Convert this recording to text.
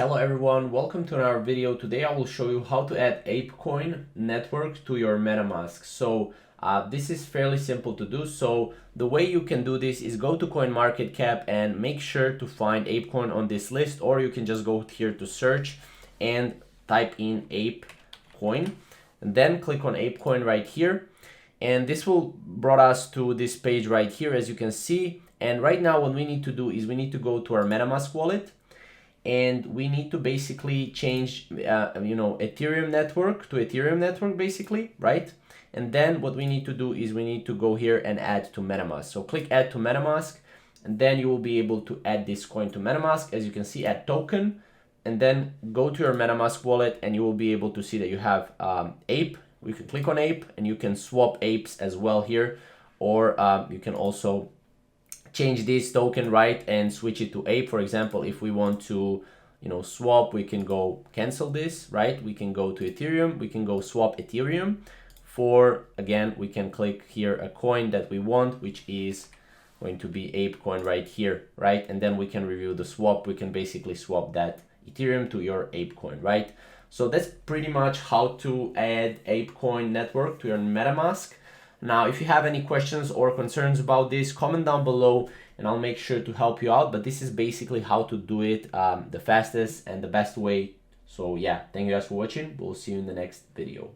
Hello everyone, welcome to another video. Today I will show you how to add ApeCoin network to your Metamask. So this is fairly simple to do. So the way you can do this is go to CoinMarketCap and make sure to find ApeCoin on this list, or you can just go here to search and type in ApeCoin and then click on ApeCoin right here. And this will brought us to this page right here, as you can see. And right now what we need to do is we need to go to our Metamask wallet. And we need to basically change Ethereum network to Ethereum network basically, right? And then what we need to do is we need to go here and add to Metamask. So click add to Metamask, and then you will be able to add this coin to Metamask. As you can see, add token, and then go to your Metamask wallet and you will be able to see that you have ape. We can click on ape and you can swap apes as well here, or you can also change this token, right, and switch it to ape. For example, if we want to swap, we can go cancel this, right? We can go to Ethereum, we can go swap Ethereum for, again, we can click here a coin that we want, which is going to be ApeCoin right here, right? And then we can review the swap. We can basically swap that Ethereum to your ApeCoin, right? So that's pretty much how to add ApeCoin network to your Metamask. Now, if you have any questions or concerns about this, comment down below and I'll make sure to help you out. But this is basically how to do it the fastest and the best way. So yeah, thank you guys for watching. We'll see you in the next video.